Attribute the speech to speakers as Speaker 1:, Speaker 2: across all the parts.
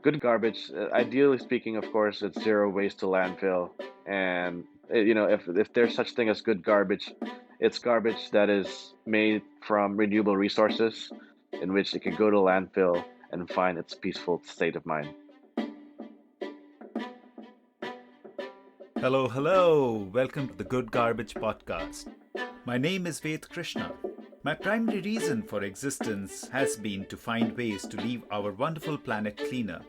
Speaker 1: Good garbage, ideally speaking, of course, it's zero waste to landfill. And if there's such thing as good garbage, it's garbage that is made from renewable resources, in which it can go to landfill and find its peaceful state of mind.
Speaker 2: Hello, hello. Welcome to the Good Garbage Podcast. My name is Ved Krishna. My primary reason for existence has been to find ways to leave our wonderful planet cleaner.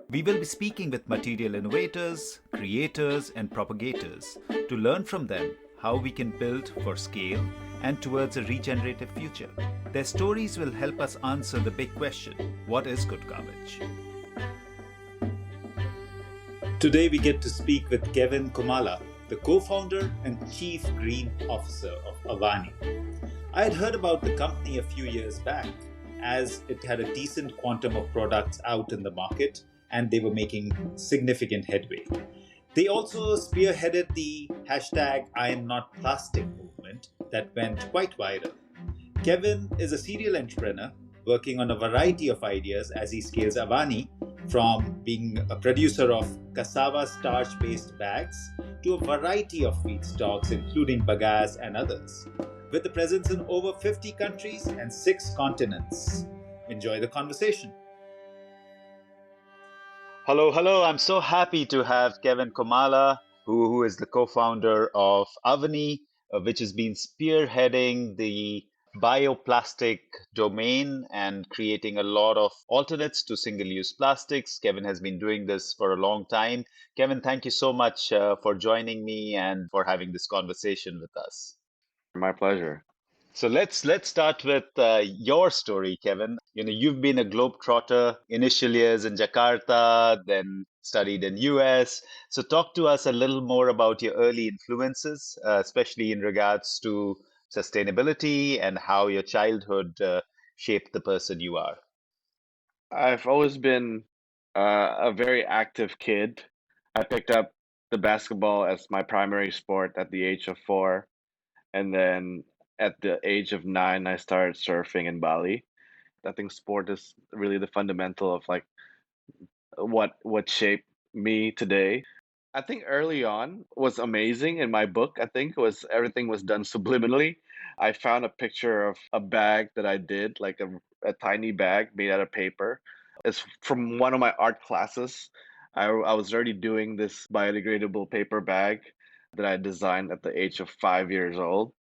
Speaker 2: We will be speaking with material innovators, creators, and propagators to learn from them how we can build for scale and towards a regenerative future. Their stories will help us answer the big question: what is good garbage? Today we get to speak with Kevin Kumala, the co-founder and chief green officer of Avani. I had heard about the company a few years back as it had a decent quantum of products out in the market and they were making significant headway. They also spearheaded the hashtag I am not plastic movement that went quite viral. Kevin is a serial entrepreneur working on a variety of ideas as he scales Avani from being a producer of Cassava starch-based bags to a variety of feedstocks including bagasse and others, with a presence in over 50 countries and 6 continents. Enjoy the conversation. Hello, hello. I'm so happy to have Kevin Kumala, who is the co-founder of Avani, which has been spearheading the bioplastic domain and creating a lot of alternates to single-use plastics. Kevin has been doing this for a long time. Kevin, thank you so much for joining me and for having this conversation with us.
Speaker 1: My pleasure.
Speaker 2: So let's start with your story, Kevin. You've been a globetrotter, initially as in Jakarta, then studied in US. So talk to us a little more about your early influences, especially in regards to sustainability and how your childhood shaped the person you are.
Speaker 1: I've always been a very active kid. I picked up the basketball as my primary sport at the age of 4. And then at the age of 9, I started surfing in Bali. I think sport is really the fundamental of like what shaped me today. I think early on was amazing in my book. I think was everything was done subliminally. I found a picture of a bag that I did, like a tiny bag made out of paper. It's from one of my art classes. I was already doing this biodegradable paper bag that I designed at the age of 5 years old.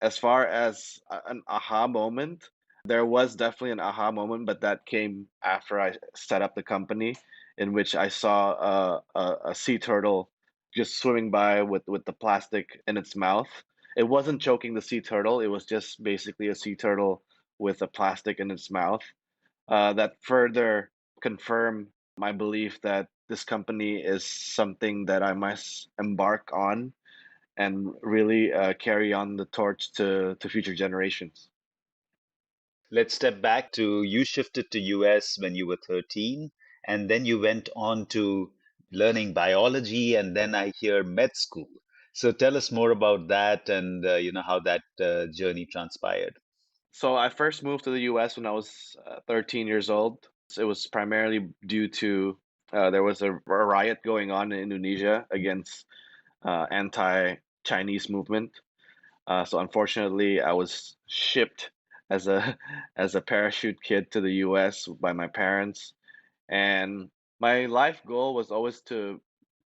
Speaker 1: As far as an aha moment, there was definitely an aha moment, but that came after I set up the company, in which I saw a sea turtle just swimming by with the plastic in its mouth. It wasn't choking the sea turtle, it was just basically a sea turtle with a plastic in its mouth. That further confirmed my belief that this company is something that I must embark on and really carry on the torch to future generations.
Speaker 2: Let's step back to you shifted to US when you were 13, and then you went on to learning biology, and then I hear med school. So tell us more about that and how that journey transpired.
Speaker 1: So I first moved to the U.S. when I was 13 years old. So it was primarily due to there was a riot going on in Indonesia against anti-Chinese movement. So unfortunately, I was shipped as a as a parachute kid to the U.S. by my parents, and my life goal was always to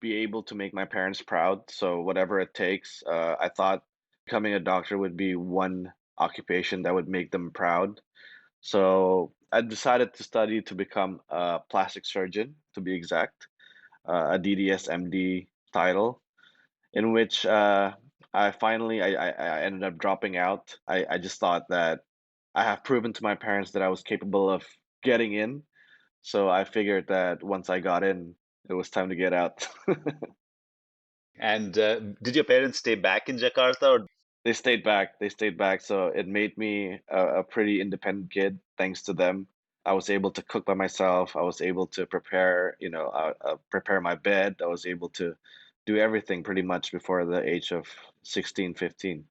Speaker 1: be able to make my parents proud. So whatever it takes, I thought becoming a doctor would be one occupation that would make them proud. So I decided to study to become a plastic surgeon, to be exact, a DDS MD title, in which I ended up dropping out. I just thought that I have proven to my parents that I was capable of getting in. So I figured that once I got in, it was time to get out.
Speaker 2: And did your parents stay back in Jakarta? Or...
Speaker 1: They stayed back. They stayed back. So it made me a pretty independent kid, thanks to them. I was able to cook by myself. I was able to prepare my bed. I was able to do everything pretty much before the age of 16, 15.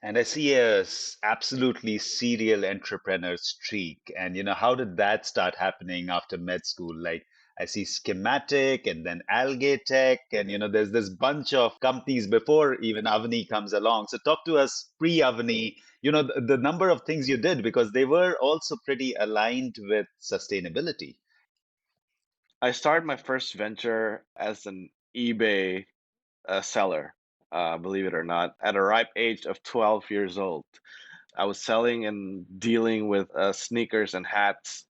Speaker 2: And I see a absolutely serial entrepreneur streak. And how did that start happening after med school? Like I see schematic and then algae tech, and there's this bunch of companies before even Avani comes along. So talk to us pre-Avani, the number of things you did because they were also pretty aligned with sustainability.
Speaker 1: I started my first venture as an eBay seller, believe it or not, at a ripe age of 12 years old. I was selling and dealing with sneakers and hats,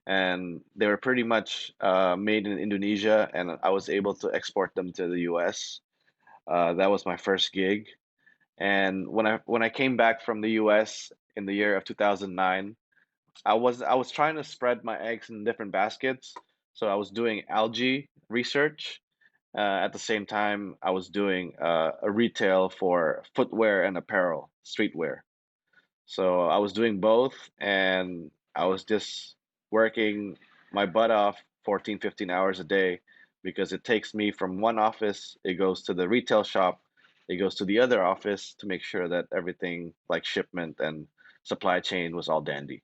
Speaker 1: and they were pretty much made in Indonesia, and I was able to export them to the US. That was my first gig. And when I came back from the US in the year of 2009, I was trying to spread my eggs in different baskets. So I was doing algae research. At the same time, I was doing a retail for footwear and apparel, streetwear. So I was doing both, and I was just working my butt off 14, 15 hours a day because it takes me from one office, it goes to the retail shop, it goes to the other office to make sure that everything like shipment and supply chain was all dandy.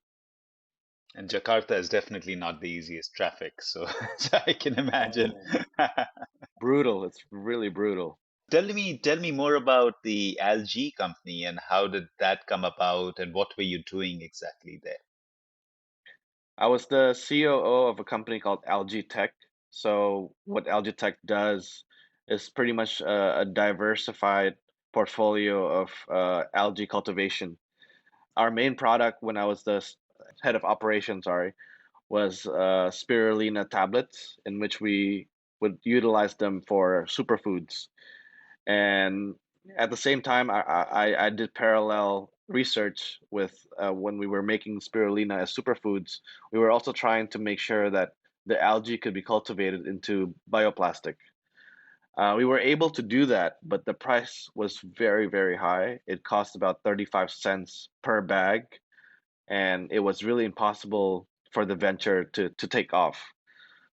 Speaker 2: And Jakarta is definitely not the easiest traffic, so, so I can imagine.
Speaker 1: Oh, brutal. It's really brutal.
Speaker 2: Tell me more about the Algae company and how did that come about and what were you doing exactly there?
Speaker 1: I was the COO of a company called Algae Tech. So what Algae Tech does is pretty much a diversified portfolio of algae cultivation. Our main product when I was the head of operations, sorry, was spirulina tablets, in which we would utilize them for superfoods. And at the same time, I did parallel research with when we were making spirulina as superfoods. We were also trying to make sure that the algae could be cultivated into bioplastic. We were able to do that, but the price was very, very high. It cost about 35 cents per bag, and it was really impossible for the venture to take off.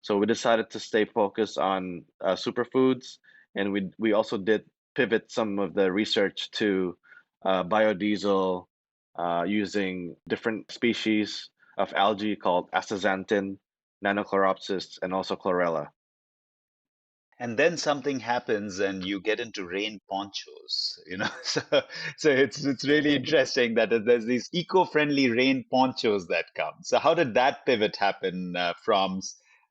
Speaker 1: So we decided to stay focused on superfoods, and we also did pivot some of the research to biodiesel using different species of algae called astaxanthin, nanochloropsis, and also chlorella.
Speaker 2: And then something happens and you get into rain ponchos. So it's really interesting that there's these eco-friendly rain ponchos that come. So how did that pivot happen from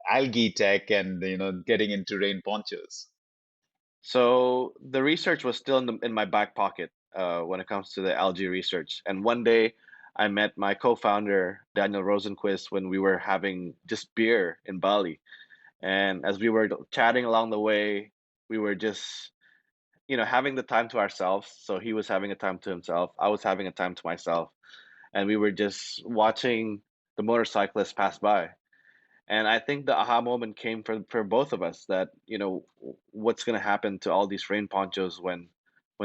Speaker 2: algae tech and getting into rain ponchos?
Speaker 1: So the research was still in my back pocket when it comes to the algae research. And one day I met my co-founder, Daniel Rosenquist, when we were having just beer in Bali. And as we were chatting along the way, we were just, having the time to ourselves. So he was having a time to himself. I was having a time to myself. And we were just watching the motorcyclists pass by. And I think the aha moment came for both of us that, what's going to happen to all these rain ponchos when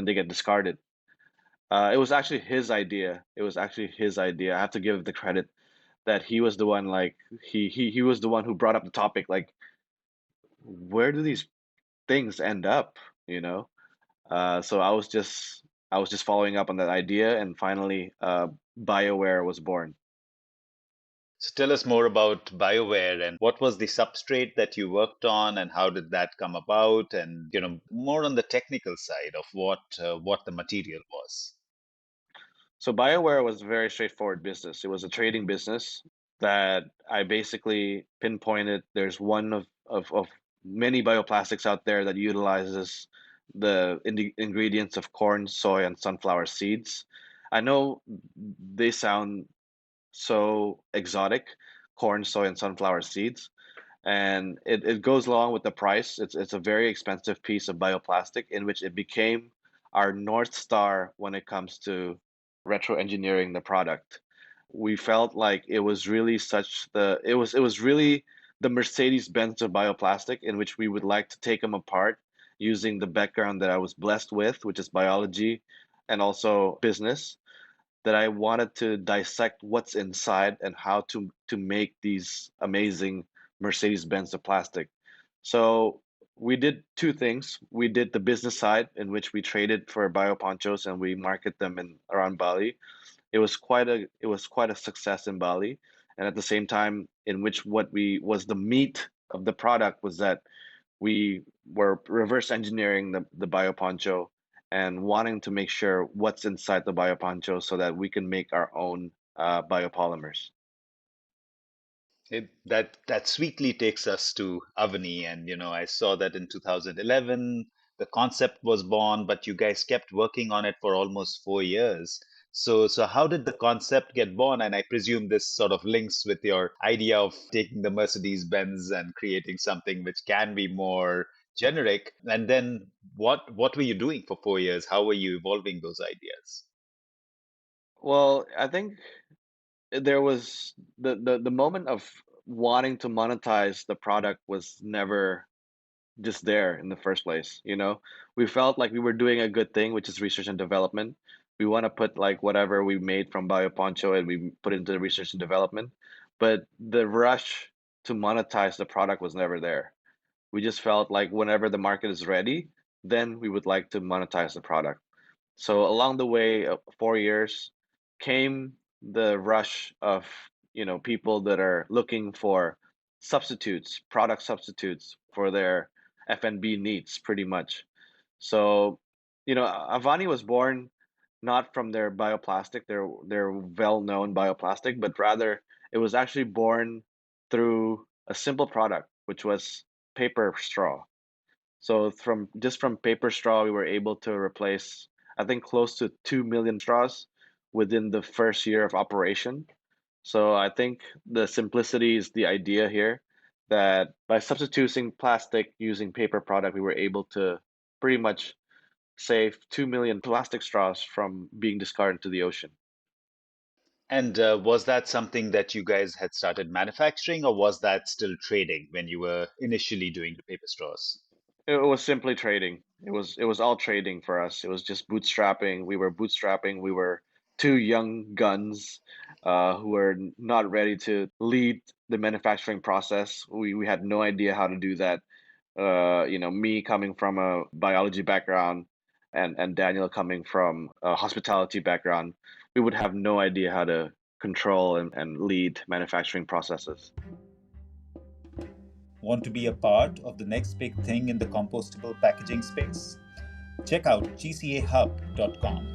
Speaker 1: they get discarded. It was actually his idea. It was actually his idea. I have to give the credit that he was the one, like he was the one who brought up the topic, like, where do these things end up, you know? So I was just following up on that idea, and finally, BioWare was born.
Speaker 2: So tell us more about BioWare and what was the substrate that you worked on and how did that come about and more on the technical side of what the material was.
Speaker 1: So BioWare was a very straightforward business. It was a trading business that I basically pinpointed. There's one of many bioplastics out there that utilizes the ingredients of corn, soy, and sunflower seeds. I know they sound so exotic, corn, soy, and sunflower seeds, and it goes along with the price. It's a very expensive piece of bioplastic in which it became our North Star when it comes to retro engineering the product. We felt like it was really it was really the Mercedes Benz of bioplastic, in which we would like to take them apart using the background that I was blessed with, which is biology and also business, that I wanted to dissect what's inside and how to make these amazing Mercedes Benz of plastic. So We did two things. We did the business side in which we traded for bio ponchos and we market them in around Bali. It was quite a success in Bali, and at the same time, in which what we was the meat of the product was that we were reverse engineering the bio poncho and wanting to make sure what's inside the bio poncho so that we can make our own biopolymers.
Speaker 2: That sweetly takes us to Avani, and I saw that in 2011 the concept was born, but you guys kept working on it for almost 4 years. So how did the concept get born? And I presume this sort of links with your idea of taking the Mercedes Benz and creating something which can be more generic. And then what were you doing for 4 years? How were you evolving those ideas?
Speaker 1: Well, I think there was the moment of wanting to monetize the product was never just there in the first place, you know? We felt like we were doing a good thing, which is research and development. We want to put like whatever we made from BioPoncho and we put into the research and development, but the rush to monetize the product was never there. We just felt like whenever the market is ready, then we would like to monetize the product. So along the way, 4 years came the rush of, people that are looking for substitutes, product substitutes for their F&B needs, pretty much. So, Avani was born not from their bioplastic, their well-known bioplastic, but rather it was actually born through a simple product, which was paper straw. So from paper straw, we were able to replace, I think, close to 2 million straws within the first year of operation. So I think the simplicity is the idea here, that by substituting plastic using paper product, we were able to pretty much save 2 million plastic straws from being discarded to the ocean.
Speaker 2: And was that something that you guys had started manufacturing, or was that still trading when you were initially doing the paper straws?
Speaker 1: It was simply trading. It was all trading for us. It was just bootstrapping. We were bootstrapping. We were two young guns who were not ready to lead the manufacturing process. We had no idea how to do that. Me coming from a biology background and Daniel coming from a hospitality background, we would have no idea how to control and lead manufacturing processes.
Speaker 2: Want to be a part of the next big thing in the compostable packaging space? Check out gcahub.com.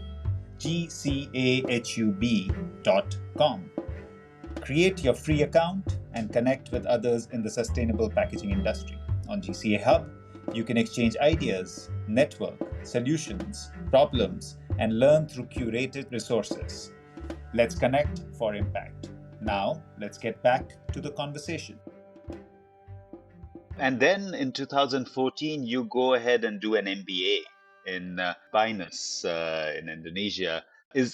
Speaker 2: gcahub.com. Create your free account and connect with others in the sustainable packaging industry. On GCA Hub, you can exchange ideas, network, solutions, problems, and learn through curated resources. Let's connect for impact. Now, let's get back to the conversation. And then in 2014, you go ahead and do an MBA in Binus in Indonesia.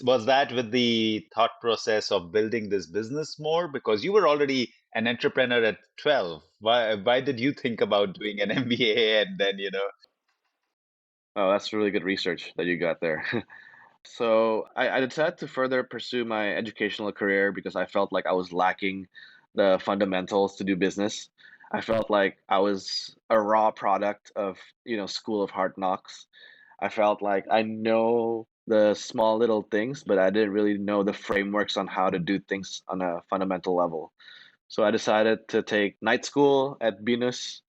Speaker 2: Was that with the thought process of building this business more? Because you were already an entrepreneur at 12. Why did you think about doing an MBA and then,
Speaker 1: Oh, that's really good research that you got there. So I decided to further pursue my educational career because I felt like I was lacking the fundamentals to do business. I felt like I was a raw product of, School of Hard Knocks. I felt like I know the small little things, but I didn't really know the frameworks on how to do things on a fundamental level. So I decided to take night school at Binus,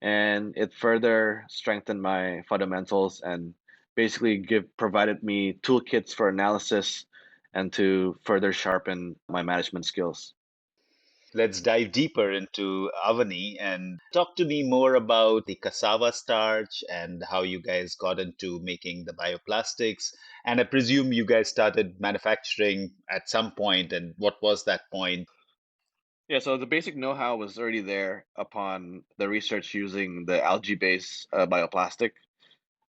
Speaker 1: and it further strengthened my fundamentals and basically give provided me toolkits for analysis and to further sharpen my management skills.
Speaker 2: let's dive deeper into Avani and talk to me more about the cassava starch and how you guys got into making the bioplastics. And I presume you guys started manufacturing at some point, and what was that point?
Speaker 1: Yeah, so the basic know-how was already there upon the research using the algae-based bioplastic.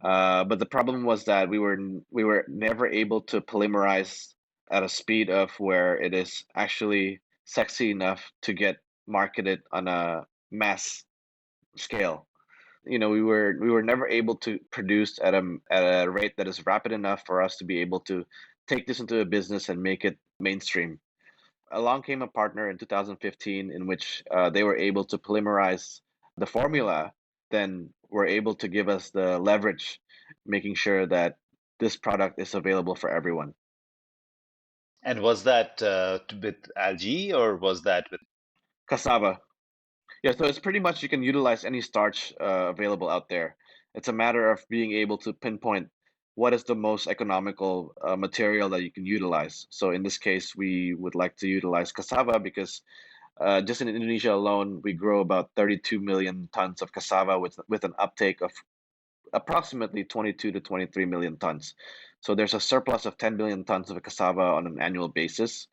Speaker 1: But the problem was that we were never able to polymerize at a speed of where it is actually sexy enough to get marketed on a mass scale. We were never able to produce at a rate that is rapid enough for us to be able to take this into a business and make it mainstream. Along came a partner in 2015 in which they were able to polymerize the formula then were able to give us the leverage, making sure that this product is available for everyone.
Speaker 2: And was that with algae or was that with?
Speaker 1: Cassava. Yeah, so it's pretty much you can utilize any starch available out there. It's a matter of being able to pinpoint what is the most economical material that you can utilize. So in this case, we would like to utilize cassava because just in Indonesia alone, we grow about 32 million tons of cassava with an uptake of approximately 22 to 23 million tons. So there's a surplus of 10 billion tons of cassava on an annual basis,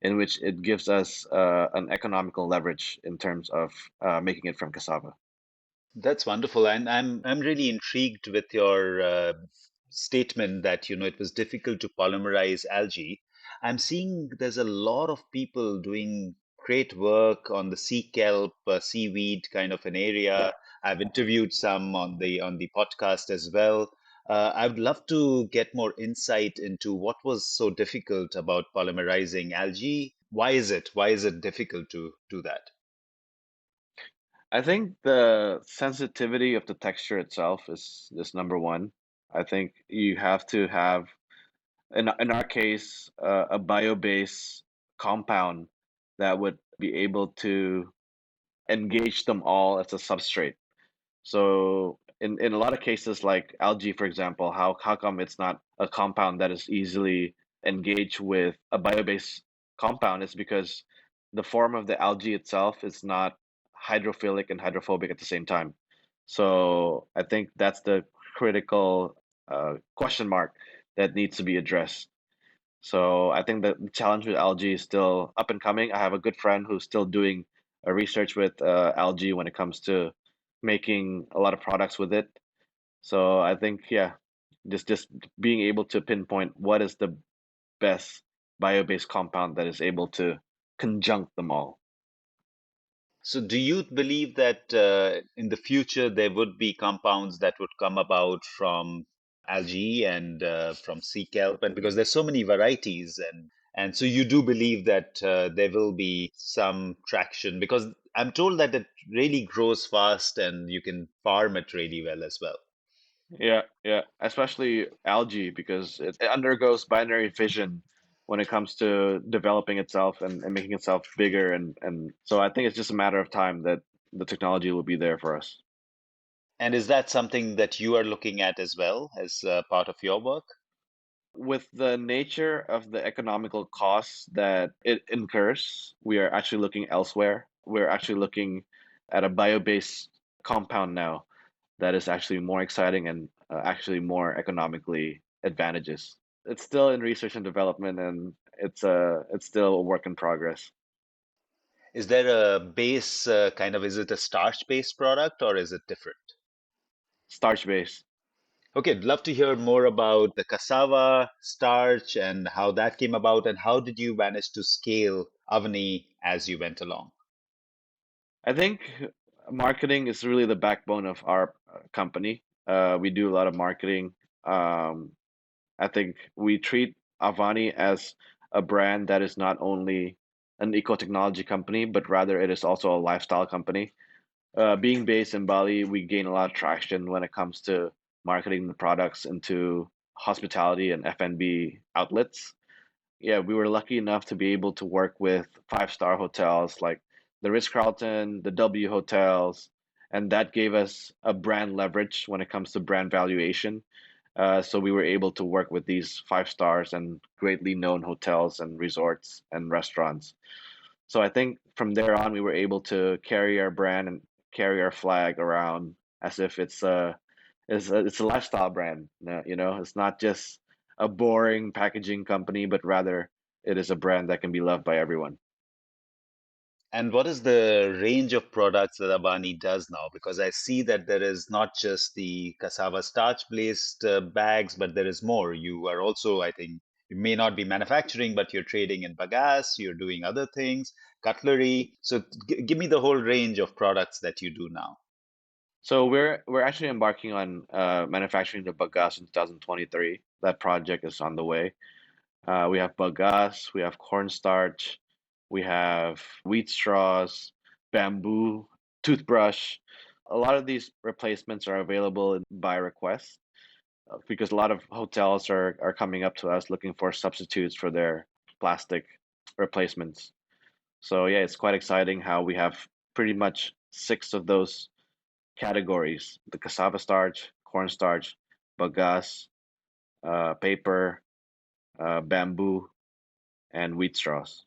Speaker 1: in which it gives us an economical leverage in terms of making it from cassava.
Speaker 2: That's wonderful, and I'm really intrigued with your statement that it was difficult to polymerize algae. I'm seeing there's a lot of people doing great work on the sea kelp, seaweed kind of an area. I've interviewed some on the podcast as well. I'd love to get more insight into what was so difficult about polymerizing algae. Why is it? Why is it difficult to do that?
Speaker 1: I think the sensitivity of the texture itself is number one. I think you have to have, in our case, a bio-based compound that would be able to engage them all as a substrate. So in a lot of cases, like algae, for example, how come it's not a compound that is easily engaged with a bio-based compound? Is because the form of the algae itself is not hydrophilic and hydrophobic at the same time. So I think that's the critical question mark that needs to be addressed. So I think that the challenge with algae is still up and coming. I have a good friend who's still doing research with algae when it comes to making a lot of products with it. So I think, yeah, just being able to pinpoint what is the best bio-based compound that is able to conjunct them all.
Speaker 2: So, do you believe that in the future there would be compounds that would come about from algae and from sea kelp, and because there's so many varieties, and so you do believe that there will be some traction because I'm told that it really grows fast and you can farm it really well as well.
Speaker 1: Yeah, yeah, especially algae because it undergoes binary fission when it comes to developing itself and making itself bigger and so I think it's just a matter of time that the technology will be there for us.
Speaker 2: And is that something that you are looking at as well as part of your work?
Speaker 1: With the nature of the economical costs that it incurs, we are actually looking elsewhere. We're actually looking at a bio-based compound now that is actually more exciting and actually more economically advantageous. It's still in research and development, and it's still a work in progress.
Speaker 2: Is there a base kind of, is it a starch-based product or is it different?
Speaker 1: Starch based.
Speaker 2: Okay, I'd love to hear more about the cassava starch and how that came about, and how did you manage to scale Avani as you went along?
Speaker 1: I think marketing is really the backbone of our company. We do a lot of marketing. Um, I think we treat Avani as a brand that is not only an eco-technology company, but rather it is also a lifestyle company. Being based in Bali, we gain a lot of traction when it comes to marketing the products into hospitality and F&B outlets. Yeah, we were lucky enough to be able to work with five-star hotels like the Ritz-Carlton, the W hotels, and that gave us a brand leverage when it comes to brand valuation. So we were able to work with these five stars and greatly known hotels and resorts and restaurants. So I think from there on, we were able to carry our brand and carry our flag around as if it's a lifestyle brand. It's not just a boring packaging company, but rather it is a brand that can be loved by everyone.
Speaker 2: And what is the range of products that Avani does now? Because I see that there is not just the cassava starch-based bags, but there is more. You are also, I think, you may not be manufacturing, but you're trading in bagasse, you're doing other things, cutlery. So give me the whole range of products that you do now.
Speaker 1: So we're actually embarking on manufacturing the bagasse in 2023. That project is on the way. We have bagasse, we have cornstarch, we have wheat straws, bamboo, toothbrush. a lot of these replacements are available by request because a lot of hotels are coming up to us looking for substitutes for their plastic replacements. So yeah, it's quite exciting how we have pretty much six of those categories: the cassava starch, cornstarch, bagasse, paper, bamboo, and wheat straws.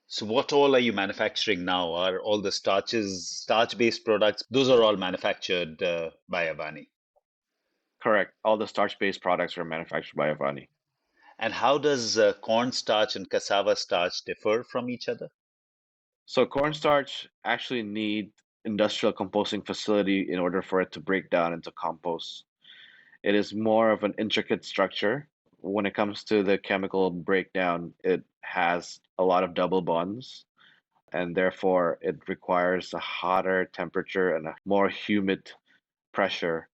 Speaker 2: So what all are you manufacturing now? Are all the starch-based products, those are all manufactured by Avani?
Speaker 1: Correct. All the starch-based products are manufactured by Avani.
Speaker 2: And how does cornstarch and cassava starch differ from each other?
Speaker 1: So cornstarch actually need industrial composting facility in order for it to break down into compost. It is more of an intricate structure. When it comes to the chemical breakdown, it has a lot of double bonds, and therefore it requires a hotter temperature and a more humid pressure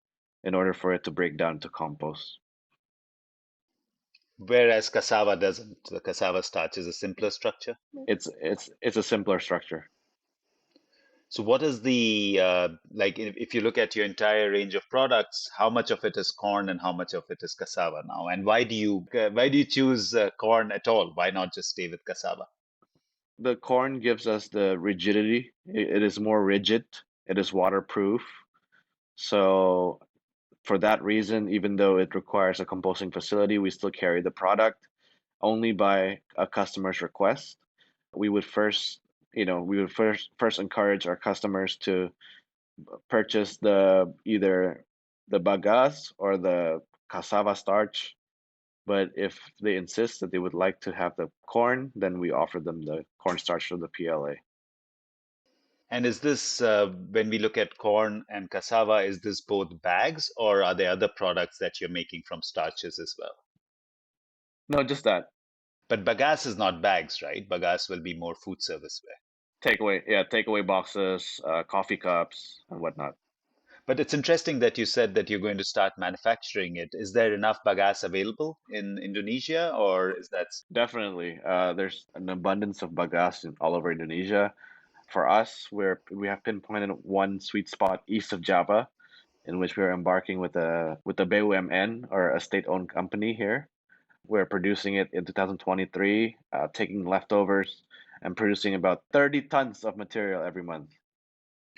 Speaker 1: in order for it to break down to compost.
Speaker 2: Whereas cassava doesn't. The cassava starch is a simpler structure.
Speaker 1: It's a simpler structure.
Speaker 2: So what is the like if you look at your entire range of products, how much of it is corn and how much of it is cassava now? And why do you choose corn at all? Why not just stay with cassava?
Speaker 1: The corn gives us the rigidity. It is more rigid. It is waterproof. So for that reason, even though it requires a composting facility, we still carry the product only by a customer's request. We would first, we would first encourage our customers to purchase the either the bagasse or the cassava starch. But if they insist that they would like to have the corn, then we offer them the cornstarch or the PLA.
Speaker 2: And is this when we look at corn and cassava, is this both bags or are there other products that you're making from starches as well?
Speaker 1: No, just that.
Speaker 2: But bagasse is not bags, right? Bagasse will be more food service wear.
Speaker 1: Takeaway, yeah, takeaway boxes, coffee cups, and whatnot.
Speaker 2: But it's interesting that you said that you're going to start manufacturing it. Is there enough bagasse available in Indonesia, or is that
Speaker 1: Definitely. There's an abundance of bagasse all over Indonesia. For us, we have pinpointed one sweet spot east of Java, in which we are embarking with a BUMN or a state-owned company here. We're producing it in 2023, taking leftovers and producing about 30 tons of material every month.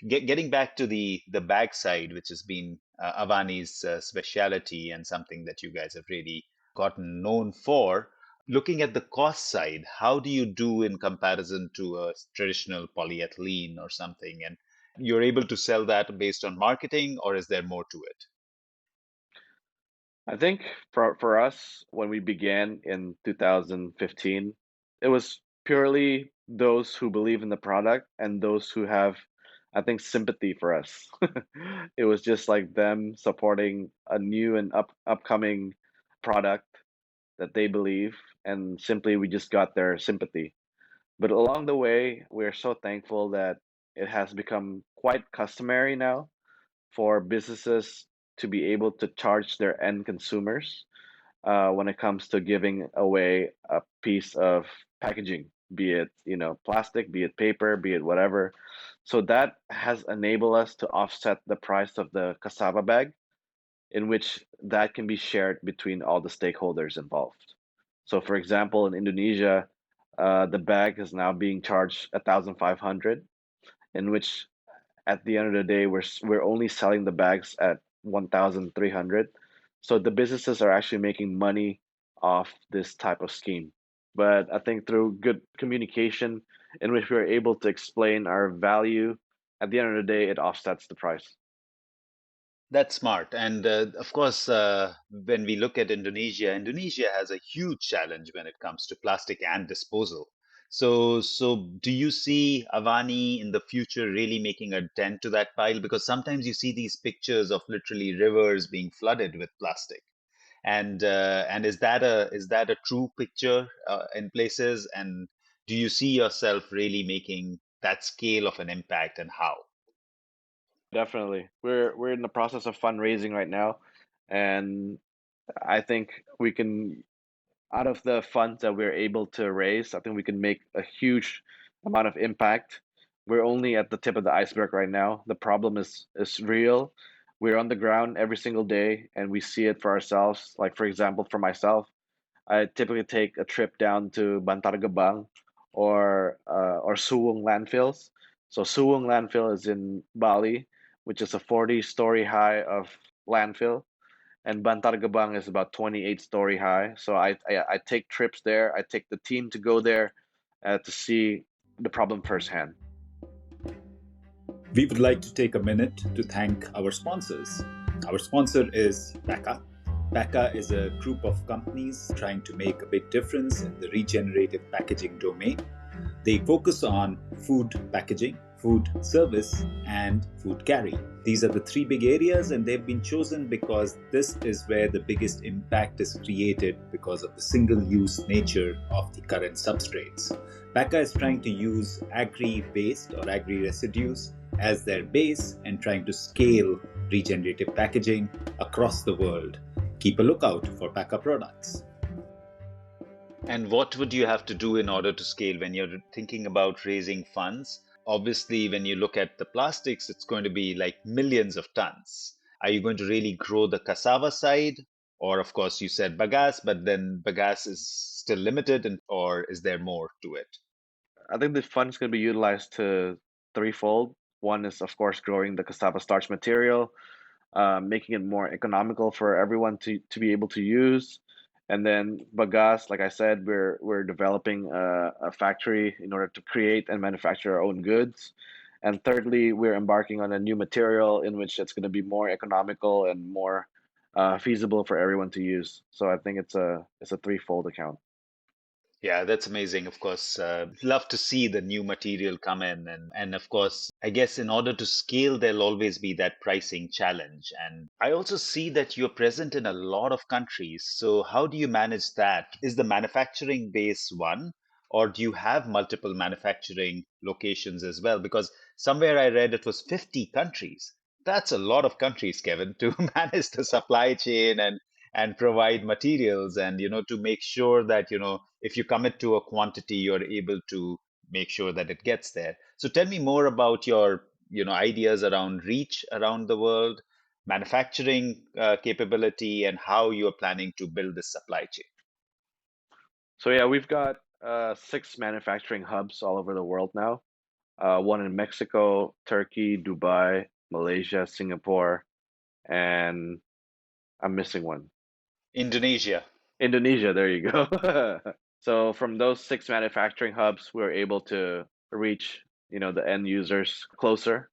Speaker 2: getting back to the bag side, which has been Avani's specialty and something that you guys have really gotten known for. Looking at the cost side, how do you do in comparison to a traditional polyethylene or something? And you're able to sell that based on marketing, or is there more to it?
Speaker 1: I think for us, when we began in 2015, it was purely those who believe in the product and those who have, I think, sympathy for us. It was just like them supporting a new and upcoming product that they believe, and simply we just got their sympathy. But along the way, we're so thankful that it has become quite customary now for businesses to be able to charge their end consumers when it comes to giving away a piece of packaging, be it, plastic, be it paper, be it whatever. So that has enabled us to offset the price of the cassava bag, in which that can be shared between all the stakeholders involved. So, for example, in Indonesia, the bag is now being charged 1,500, in which at the end of the day, we're only selling the bags at 1,300. So the businesses are actually making money off this type of scheme. But I think through good communication, in which we're able to explain our value, at the end of the day, it offsets the price.
Speaker 2: That's smart. And of course, when we look at Indonesia, Indonesia has a huge challenge when it comes to plastic and disposal. So do you see Avani in the future really making a dent to that pile? Because sometimes you see these pictures of literally rivers being flooded with plastic. And is that a true picture in places? And do you see yourself really making that scale of an impact, and how?
Speaker 1: Definitely. We're in the process of fundraising right now, and I think we can, out of the funds that we're able to raise, I think we can make a huge amount of impact we're only at the tip of the iceberg right now. The problem is real. We're on the ground every single day and we see it for ourselves. Like for example, for myself, I typically take a trip down to Bantar Gebang or Suwung landfills. So Suwung landfill is in Bali, which is a 40-story high of landfill, and Bantar Gebang is about 28-story high. So I take trips there. I take the team to go there to see the problem firsthand.
Speaker 2: We would like to take a minute to thank our sponsors. Our sponsor is Becca. Becca is a group of companies trying to make a big difference in the regenerative packaging domain. They focus on food packaging, food service, and food carry. These are the three big areas, and they've been chosen because this is where the biggest impact is created because of the single use nature of the current substrates. Becca is trying to use agri waste or agri residues as their base and trying to scale regenerative packaging across the world. Keep a lookout for Becca products. And what would you have to do in order to scale when you're thinking about raising funds? Obviously, when you look at the plastics, it's going to be like millions of tons. Are you going to really grow the cassava side? Or, of course, you said bagasse, but then bagasse is still limited, or is there more to it?
Speaker 1: I think the fund's going to be utilized to threefold. One is, of course, growing the cassava starch material, making it more economical for everyone to be able to use. And then bagasse, like I said, we're developing a factory in order to create and manufacture our own goods. And thirdly, we're embarking on a new material in which it's going to be more economical and more feasible for everyone to use. So I think it's a threefold account.
Speaker 2: Yeah, that's amazing. Of course, love to see the new material come in, and of course, I guess in order to scale, there'll always be that pricing challenge. And I also see that you're present in a lot of countries. So how do you manage that? Is the manufacturing base one, or do you have multiple manufacturing locations as well? Because somewhere I read it was 50 countries. That's a lot of countries, Kevin, to manage the supply chain and provide materials, and to make sure that if you commit to a quantity, you're able to make sure that it gets there. So tell me more about your ideas around reach around the world, manufacturing capability, and how you're planning to build this supply chain.
Speaker 1: So yeah, we've got six manufacturing hubs all over the world now. One in Mexico, Turkey, Dubai, Malaysia, Singapore, and I'm missing one.
Speaker 2: Indonesia.
Speaker 1: Indonesia, there you go. So from those six manufacturing hubs, we were able to reach, the end users closer.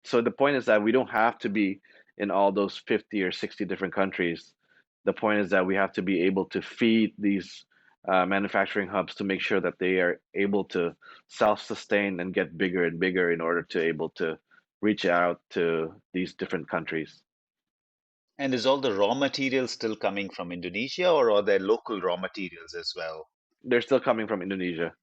Speaker 1: So the point is that we don't have to be in all those 50 or 60 different countries. The point is that we have to be able to feed these manufacturing hubs to make sure that they are able to self-sustain and get bigger and bigger in order to able to reach out to these different countries.
Speaker 2: And is all the raw materials still coming from Indonesia, or are there local raw materials as well?
Speaker 1: They're still coming from Indonesia.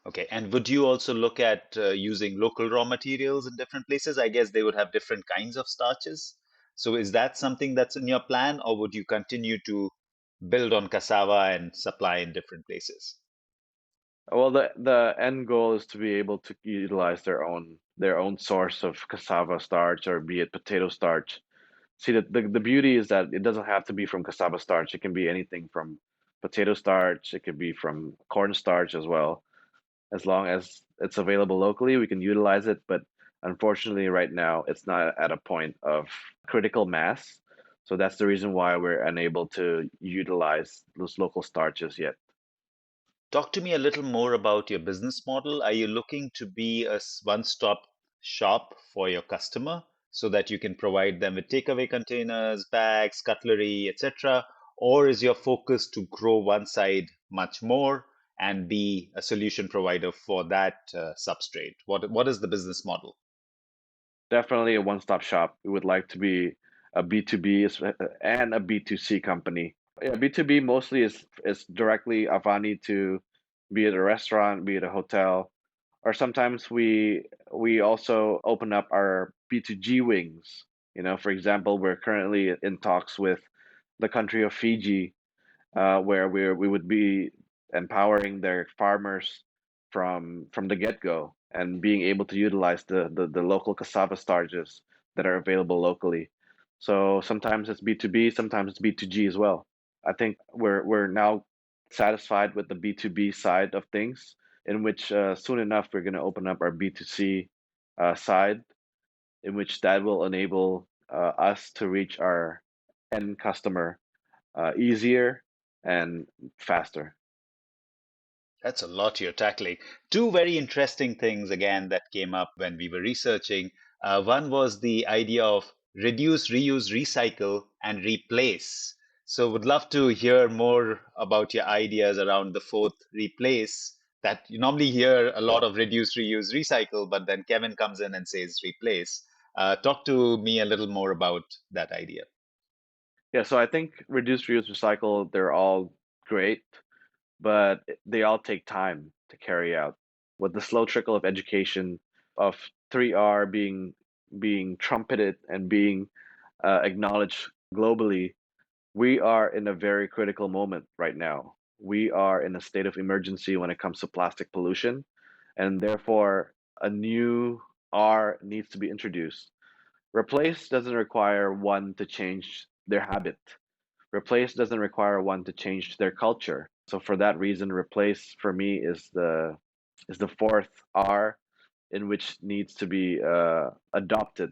Speaker 2: Okay, and would you also look at using local raw materials in different places? I guess they would have different kinds of starches. So is that something that's in your plan, or would you continue to build on cassava and supply in different places?
Speaker 1: Well, the end goal is to be able to utilize their own source of cassava starch or be it potato starch. See, the beauty is that it doesn't have to be from cassava starch. It can be anything from potato starch. It could be from corn starch as well. As long as it's available locally, we can utilize it. But unfortunately, right now, it's not at a point of critical mass. So that's the reason why we're unable to utilize those local starches yet.
Speaker 2: Talk to me a little more about your business model. Are you looking to be a one-stop shop for your customer so that you can provide them with takeaway containers, bags, cutlery, etc.? Or is your focus to grow one side much more and be a solution provider for that substrate? What is the business model?
Speaker 1: Definitely a one-stop shop. We would like to be a B2B and a B2C company. Yeah, B2B mostly is directly Avani to be it a restaurant, be it a hotel, or sometimes we also open up our B2G wings. For example, we're currently in talks with the country of Fiji, where we would be empowering their farmers from the get-go. and being able to utilize the local cassava starches that are available locally. So sometimes it's B2B, sometimes it's B2G as well. I think we're now satisfied with the B2B side of things, in which soon enough we're going to open up our B2C side, in which that will enable us to reach our end customer easier and faster.
Speaker 2: That's a lot you're tackling. Two very interesting things again that came up when we were researching. One was the idea of reduce, reuse, recycle, and replace. So, would love to hear more about your ideas around the fourth replace. That you normally hear a lot of reduce, reuse, recycle, but then Kevin comes in and says replace. Talk to me a little more about that idea.
Speaker 1: Yeah, so I think reduce, reuse, recycle, they're all great, but they all take time to carry out. With the slow trickle of education of 3R being trumpeted and being acknowledged globally, we are in a very critical moment right now. We are in a state of emergency when it comes to plastic pollution, and therefore a new R needs to be introduced. Replace doesn't require one to change their habit. Replace doesn't require one to change their culture. So for that reason, replace for me is the fourth R in which needs to be adopted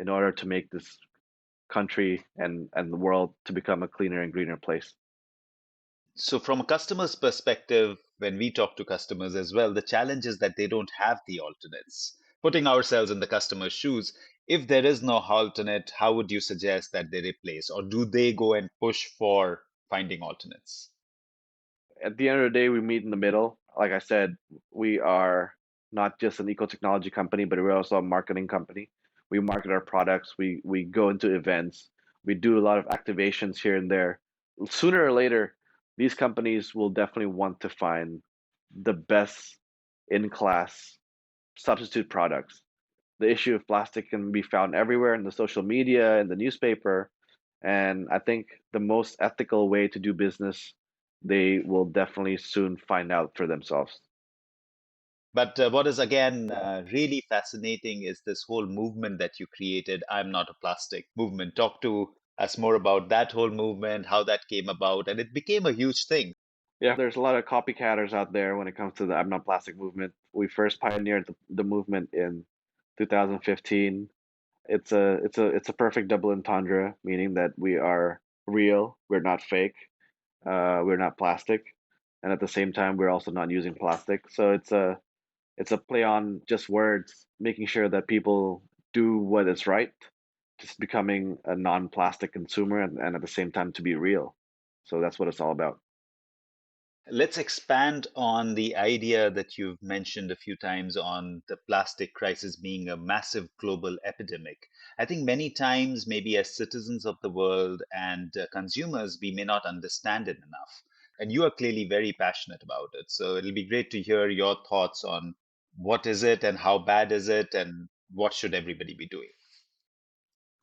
Speaker 1: in order to make this country and the world to become a cleaner and greener place.
Speaker 2: So, from a customer's perspective, when we talk to customers as well, the challenge is that they don't have the alternates. Putting ourselves in the customer's shoes, if there is no alternate, how would you suggest that they replace, or do they go and push for finding alternates?
Speaker 1: At the end of the day, we meet in the middle. Like I said, we are not just an eco technology company, but we're also a marketing company. We market our products. We go into events. We do a lot of activations here and there. Sooner or later, these companies will definitely want to find the best in class substitute products. The issue of plastic can be found everywhere in the social media, in the newspaper, and I think the most ethical way to do business, they will definitely soon find out for themselves.
Speaker 2: But what is again really fascinating is this whole movement that you created, I'm Not a Plastic movement. Talk to us more about that whole movement, how that came about, and it became a huge thing.
Speaker 1: Yeah, there's a lot of copycatters out there when it comes to the I'm Not Plastic movement. We first pioneered the movement in 2015. It's a perfect double entendre, meaning that we are real, we're not fake, we're not plastic, and at the same time we're also not using plastic. So it's a play on just words, making sure that people do what is right, just becoming a non-plastic consumer and at the same time to be real. So that's what it's all about.
Speaker 2: Let's expand on the idea that you've mentioned a few times on the plastic crisis being a massive global epidemic. I think many times, maybe as citizens of the world and consumers, we may not understand it enough. And you are clearly very passionate about it. So it'll be great to hear your thoughts on what is it and how bad is it and what should everybody be doing.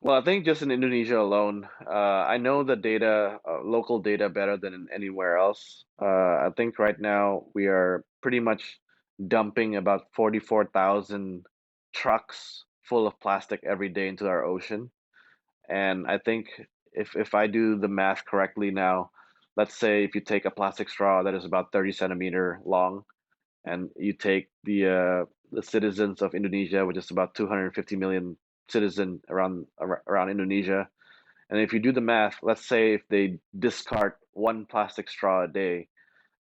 Speaker 1: Well, I think just in Indonesia alone, I know the data, local data better than in anywhere else. I think right now we are pretty much dumping about 44,000 trucks full of plastic every day into our ocean. And I think if I do the math correctly now, let's say if you take a plastic straw that is about 30 centimeter long, and you take the citizens of Indonesia, which is about 250 million citizen around Indonesia, and if you do the math, let's say if they discard one plastic straw a day,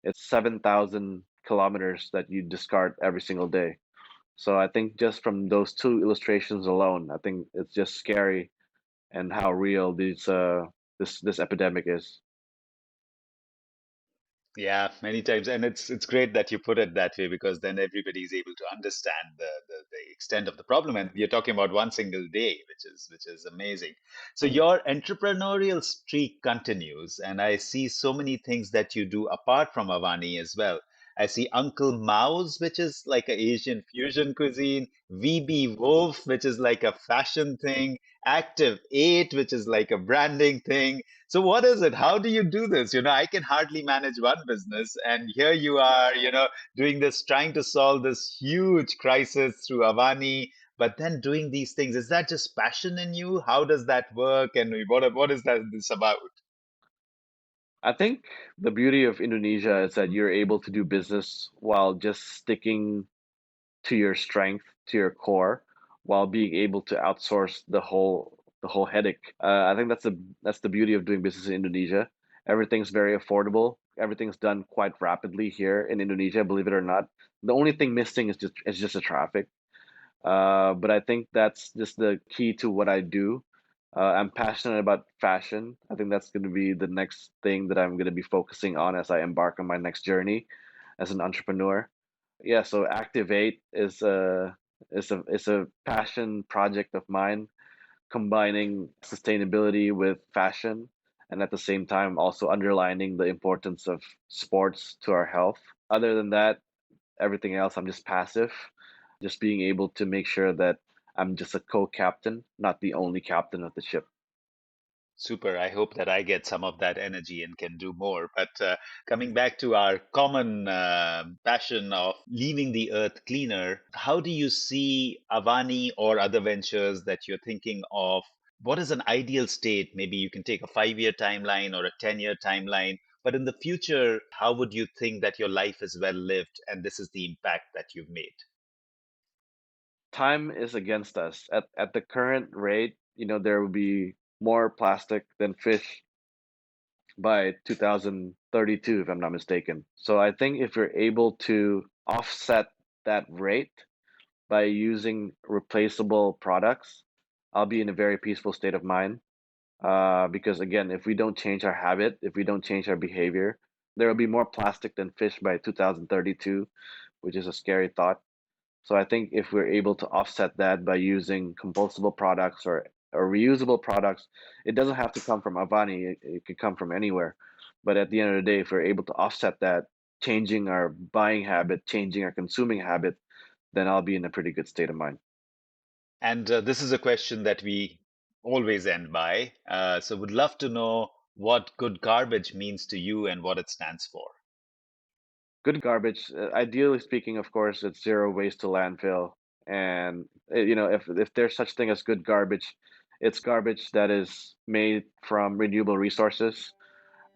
Speaker 1: it's 7,000 kilometers that you discard every single day. So I think just from those two illustrations alone, I think it's just scary and how real this epidemic is.
Speaker 2: Yeah, many times, and it's great that you put it that way because then everybody is able to understand the extent of the problem. And you're talking about one single day, which is amazing. So your entrepreneurial streak continues, and I see so many things that you do apart from Avani as well. I see Uncle Mao's, which is like an Asian fusion cuisine, VB Wolf, which is like a fashion thing, Active 8, which is like a branding thing. So what is it? How do you do this? I can hardly manage one business, and here you are, doing this, trying to solve this huge crisis through Avani, but then doing these things. Is that just passion in you? How does that work? And what is that this about?
Speaker 1: I think the beauty of Indonesia is that you're able to do business while just sticking to your strength, to your core, while being able to outsource the whole headache. I think that's the beauty of doing business in Indonesia. Everything's very affordable. Everything's done quite rapidly here in Indonesia, believe it or not. The only thing missing is just the traffic. But I think that's just the key to what I do. I'm passionate about fashion. I think that's going to be the next thing that I'm going to be focusing on as I embark on my next journey as an entrepreneur. Yeah, so Activate is a passion project of mine, combining sustainability with fashion, and at the same time also underlining the importance of sports to our health. Other than that, everything else I'm just passive, just being able to make sure that I'm just a co-captain, not the only captain of the ship.
Speaker 2: Super. I hope that I get some of that energy and can do more. But coming back to our common passion of leaving the earth cleaner, how do you see Avani or other ventures that you're thinking of? What is an ideal state? Maybe you can take a 5-year timeline or a 10-year timeline. But in the future, how would you think that your life is well lived and this is the impact that you've made?
Speaker 1: Time is against us. At the current rate, there will be more plastic than fish by 2032, if I'm not mistaken. So I think if you're able to offset that rate by using replaceable products, I'll be in a very peaceful state of mind. Because again, if we don't change our habit, if we don't change our behavior, there will be more plastic than fish by 2032, which is a scary thought. So I think if we're able to offset that by using compostable products or reusable products, it doesn't have to come from Avani, it could come from anywhere. But at the end of the day, if we're able to offset that, changing our buying habit, changing our consuming habit, then I'll be in a pretty good state of mind.
Speaker 2: And this is a question that we always end by. So, would love to know what good garbage means to you and what it stands for.
Speaker 1: Good garbage, ideally speaking, of course, it's zero waste to landfill. And if there's such thing as good garbage, it's garbage that is made from renewable resources,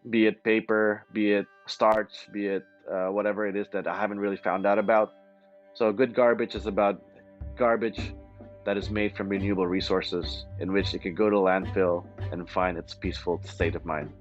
Speaker 1: be it paper, be it starch, be it whatever it is that I haven't really found out about. So good garbage is about garbage that is made from renewable resources, in which it can go to landfill and find its peaceful state of mind.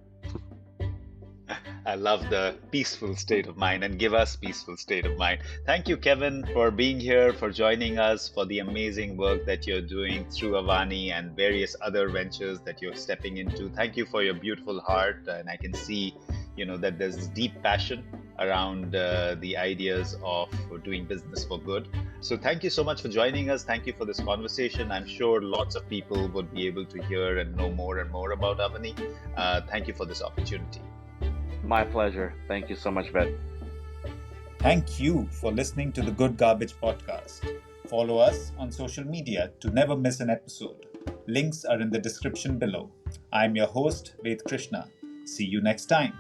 Speaker 2: I love the peaceful state of mind and give us peaceful state of mind. Thank you, Kevin, for being here, for joining us, for the amazing work that you're doing through Avani and various other ventures that you're stepping into. Thank you for your beautiful heart, and I can see, that there's this deep passion around the ideas of doing business for good. So thank you so much for joining us. Thank you for this conversation. I'm sure lots of people would be able to hear and know more and more about Avani. Thank you for this opportunity.
Speaker 1: My pleasure. Thank you so much, Ved.
Speaker 2: Thank you for listening to the Good Garbage podcast. Follow us on social media to never miss an episode. Links are in the description below. I'm your host, Ved Krishna. See you next time.